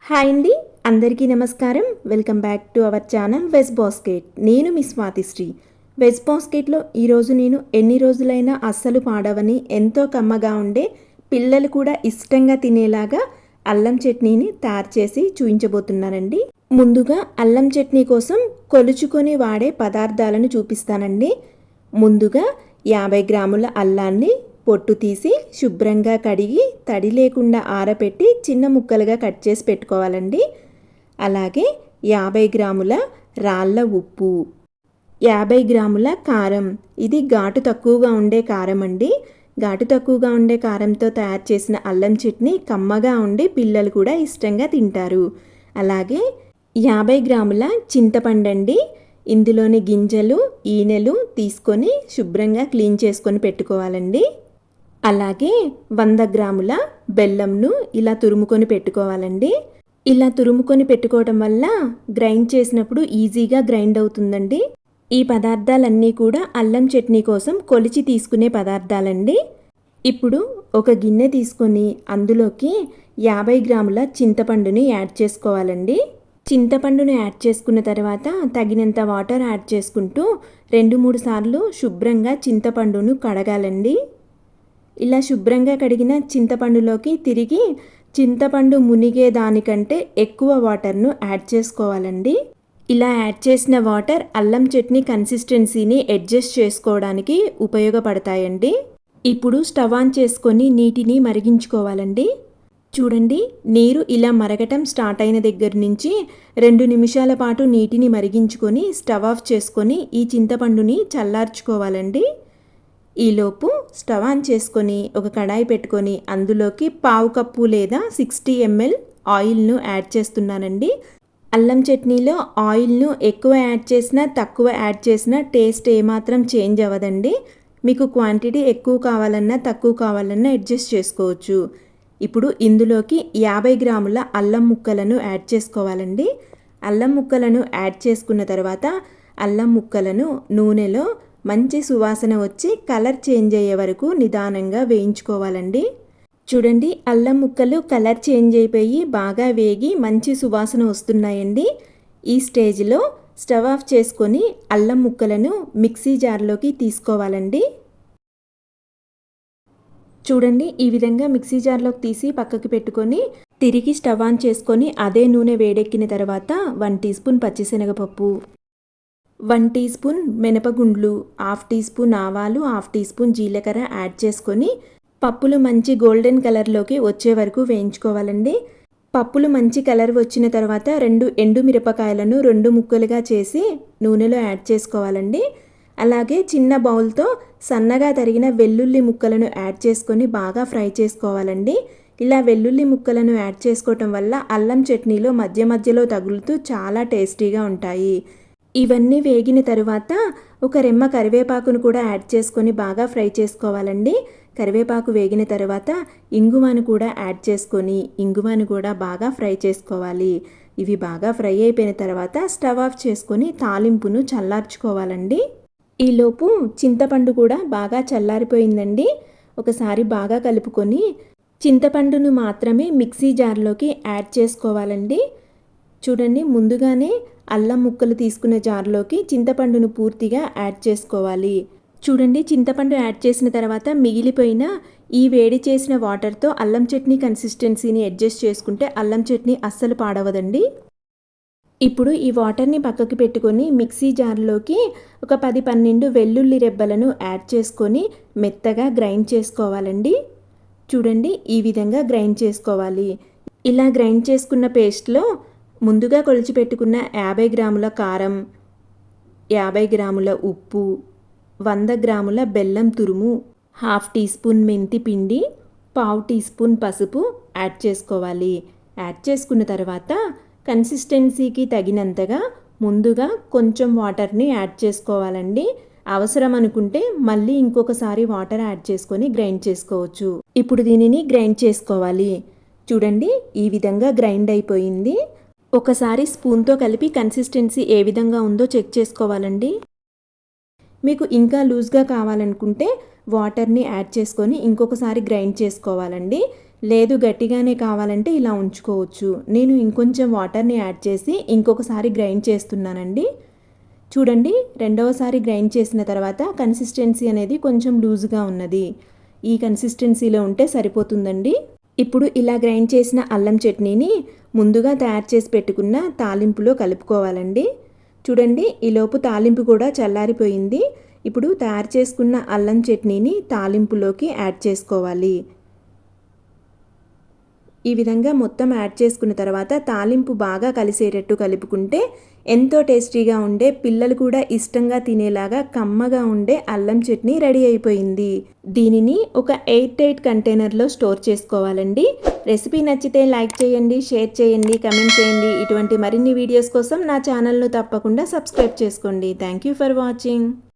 Hi అండి, అందరికీ నమస్కారం. Welcome back to our channel veg basket. నేను మీ స్వాతిశ్రీ. వెజ్ బాస్కెట్లో ఈరోజు నేను ఎన్ని రోజులైనా అస్సలు పాడవని ఎంతో కమ్మగా ఉండే పిల్లలు కూడా ఇష్టంగా తినేలాగా అల్లం చట్నీని తయారు చేసి చూపించబోతున్నానండి. ముందుగా అల్లం చట్నీ కోసం కొలుచుకొని వాడే పదార్థాలను చూపిస్తానండి. ముందుగా 50 గ్రాముల అల్లాన్ని పొట్టు తీసి శుభ్రంగా కడిగి తడి లేకుండా ఆరబెట్టి చిన్న ముక్కలుగా కట్ చేసి పెట్టుకోవాలండి. అలాగే 50 గ్రాముల రాళ్ళ ఉప్పు, 50 గ్రాముల కారం. ఇది ఘాటు తక్కువగా ఉండే కారం అండి. ఘాటు తక్కువగా ఉండే కారంతో తయారు చేసిన అల్లం చట్నీ కమ్మగా ఉండి పిల్లలు కూడా ఇష్టంగా తింటారు. అలాగే 50 గ్రాముల చింతపండు అండి. ఇందులోని గింజలు, ఈనెలు తీసుకొని శుభ్రంగా క్లీన్ చేసుకొని పెట్టుకోవాలండి. అలాగే 100 గ్రాముల బెల్లంను ఇలా తురుముకొని పెట్టుకోవాలండి. ఇలా తురుముకొని పెట్టుకోవడం వల్ల గ్రైండ్ చేసినప్పుడు ఈజీగా గ్రైండ్ అవుతుందండి. ఈ పదార్థాలన్నీ కూడా అల్లం చట్నీ కోసం కొలిచి తీసుకునే పదార్థాలండి. ఇప్పుడు ఒక గిన్నె తీసుకొని అందులోకి 50 గ్రాముల చింతపండుని యాడ్ చేసుకోవాలండి. చింతపండును యాడ్ చేసుకున్న తర్వాత తగినంత వాటర్ యాడ్ చేసుకుంటూ 2-3 సార్లు శుభ్రంగా చింతపండును కడగాలండి. ఇలా శుభ్రంగా కడిగిన చింతపండులోకి తిరిగి చింతపండు మునిగే దానికంటే ఎక్కువ వాటర్ను యాడ్ చేసుకోవాలండి. ఇలా యాడ్ చేసిన వాటర్ అల్లం చట్నీ కన్సిస్టెన్సీని అడ్జస్ట్ చేసుకోవడానికి ఉపయోగపడతాయండి. ఇప్పుడు స్టవ్ ఆన్ చేసుకొని నీటిని మరిగించుకోవాలండి. చూడండి, నీరు ఇలా మరగటం స్టార్ట్ అయిన దగ్గర నుంచి 2 నిమిషాల పాటు నీటిని మరిగించుకొని స్టవ్ ఆఫ్ చేసుకొని ఈ చింతపండుని చల్లార్చుకోవాలండి. ఈలోపు స్టవ్ ఆన్ చేసుకొని ఒక కడాయి పెట్టుకొని అందులోకి 1/2 కప్పు లేదా 60 ml ఆయిల్ను యాడ్ చేస్తున్నానండి. అల్లం చట్నీలో ఆయిల్ను ఎక్కువ యాడ్ చేసినా తక్కువ యాడ్ చేసినా టేస్ట్ ఏమాత్రం చేంజ్ అవ్వదండి. మీకు క్వాంటిటీ ఎక్కువ కావాలన్నా తక్కువ కావాలన్నా అడ్జస్ట్ చేసుకోవచ్చు. ఇప్పుడు ఇందులోకి 50 గ్రాముల అల్లం ముక్కలను యాడ్ చేసుకోవాలండి. అల్లం ముక్కలను యాడ్ చేసుకున్న తర్వాత అల్లం ముక్కలను నూనెలో మంచి సువాసన వచ్చి కలర్ చేంజ్ అయ్యే వరకు నిదానంగా వేయించుకోవాలండి. చూడండి, అల్లం ముక్కలు కలర్ చేంజ్ అయిపోయి బాగా వేగి మంచి సువాసన వస్తున్నాయండి. ఈ స్టేజ్లో స్టవ్ ఆఫ్ చేసుకొని అల్లం ముక్కలను మిక్సీ జార్లోకి తీసుకోవాలండి. చూడండి, ఈ విధంగా మిక్సీ జార్లోకి తీసి పక్కకి పెట్టుకొని తిరిగి స్టవ్ ఆన్ చేసుకొని అదే నూనె వేడెక్కిన తర్వాత 1 టీ స్పూన్ పచ్చిశనగపప్పు, 1 టీ స్పూన్ మినపగుండ్లు, 1/2 టీ స్పూన్ ఆవాలు, 1/2 టీ స్పూన్ జీలకర్ర యాడ్ చేసుకొని పప్పులు మంచి గోల్డెన్ కలర్లోకి వచ్చే వరకు వేయించుకోవాలండి. పప్పులు మంచి కలర్ వచ్చిన తర్వాత 2 ఎండుమిరపకాయలను 2 ముక్కలుగా చేసి నూనెలో యాడ్ చేసుకోవాలండి. అలాగే చిన్న బౌల్తో సన్నగా తరిగిన వెల్లుల్లి ముక్కలను యాడ్ చేసుకొని బాగా ఫ్రై చేసుకోవాలండి. ఇలా వెల్లుల్లి ముక్కలను యాడ్ చేసుకోవటం వల్ల అల్లం చట్నీలో మధ్య మధ్యలో తగులుతూ చాలా టేస్టీగా ఉంటాయి. ఇవన్నీ వేగిన తరువాత ఒక రెమ్మ కరివేపాకును కూడా యాడ్ చేసుకొని బాగా ఫ్రై చేసుకోవాలండి. కరివేపాకు వేగిన తర్వాత ఇంగువను కూడా యాడ్ చేసుకొని ఇంగువను కూడా బాగా ఫ్రై చేసుకోవాలి. ఇవి బాగా ఫ్రై అయిపోయిన తర్వాత స్టవ్ ఆఫ్ చేసుకొని తాలింపును చల్లార్చుకోవాలండి. ఈలోపు చింతపండు కూడా బాగా చల్లారిపోయిందండి. ఒకసారి బాగా కలుపుకొని చింతపండును మాత్రమే మిక్సీ జార్లోకి యాడ్ చేసుకోవాలండి. చూడండి, ముందుగానే అల్లం ముక్కలు తీసుకున్న జార్లోకి చింతపండును పూర్తిగా యాడ్ చేసుకోవాలి. చూడండి, చింతపండు యాడ్ చేసిన తర్వాత మిగిలిపోయిన ఈ వేడి చేసిన వాటర్తో అల్లం చట్నీ కన్సిస్టెన్సీని అడ్జస్ట్ చేసుకుంటే అల్లం చట్నీ అస్సలు పాడవదండి. ఇప్పుడు ఈ వాటర్ని పక్కకి పెట్టుకొని మిక్సీ జార్లోకి ఒక 10-12 వెల్లుల్లి రెబ్బలను యాడ్ చేసుకొని మెత్తగా గ్రైండ్ చేసుకోవాలండి. చూడండి, ఈ విధంగా గ్రైండ్ చేసుకోవాలి. ఇలా గ్రైండ్ చేసుకున్న పేస్ట్లో ముందుగా కొలిచి పెట్టుకున్న 50 గ్రాముల కారం, 50 గ్రాముల ఉప్పు, 100 గ్రాముల బెల్లం తురుము, 1/2 టీ స్పూన్ మెంతి పిండి, 1/2 టీ స్పూన్ పసుపు యాడ్ చేసుకోవాలి. యాడ్ చేసుకున్న తర్వాత కన్సిస్టెన్సీకి తగినంతగా ముందుగా కొంచెం వాటర్ని యాడ్ చేసుకోవాలండి. అవసరం అనుకుంటే మళ్ళీ ఇంకొకసారి వాటర్ యాడ్ చేసుకొని గ్రైండ్ చేసుకోవచ్చు. ఇప్పుడు దీనిని గ్రైండ్ చేసుకోవాలి. చూడండి, ఈ విధంగా గ్రైండ్ అయిపోయింది. ఒకసారి స్పూన్తో కలిపి కన్సిస్టెన్సీ ఏ విధంగా ఉందో చెక్ చేసుకోవాలండి. మీకు ఇంకా లూజ్గా కావాలనుకుంటే వాటర్ని యాడ్ చేసుకొని ఇంకొకసారి గ్రైండ్ చేసుకోవాలండి. లేదు గట్టిగానే కావాలంటే ఇలా ఉంచుకోవచ్చు. నేను ఇంకొంచెం వాటర్ని యాడ్ చేసి ఇంకొకసారి గ్రైండ్ చేస్తున్నానండి. చూడండి, రెండవసారి గ్రైండ్ చేసిన తర్వాత కన్సిస్టెన్సీ అనేది కొంచెం లూజ్గా ఉన్నది. ఈ కన్సిస్టెన్సీలో ఉంటే సరిపోతుందండి. ఇప్పుడు ఇలా గ్రైండ్ చేసిన అల్లం చట్నీని ముందుగా తయారు చేసి పెట్టుకున్న తాలింపులో కలుపుకోవాలండి. చూడండి, ఈలోపు తాలింపు కూడా చల్లారిపోయింది. ఇప్పుడు తయారు చేసుకున్న అల్లం చట్నీని తాలింపులోకి యాడ్ చేసుకోవాలి. ఈ విధంగా మొత్తం యాడ్ చేసుకున్న తర్వాత తాలింపు బాగా కలిసేటట్టు కలుపుకుంటే ఎంతో టేస్టీగా ఉండే, పిల్లలు కూడా ఇష్టంగా తినేలాగా కమ్మగా ఉండే అల్లం చట్నీ రెడీ అయిపోయింది. దీనిని ఒక ఎయిర్ టైట్ కంటైనర్లో స్టోర్ చేసుకోవాలండి. రెసిపీ నచ్చితే లైక్ చేయండి, షేర్ చేయండి, కమెంట్ చేయండి. ఇటువంటి మరిన్ని వీడియోస్ కోసం నా ఛానల్ను తప్పకుండా సబ్స్క్రైబ్ చేసుకోండి. Thank you for watching.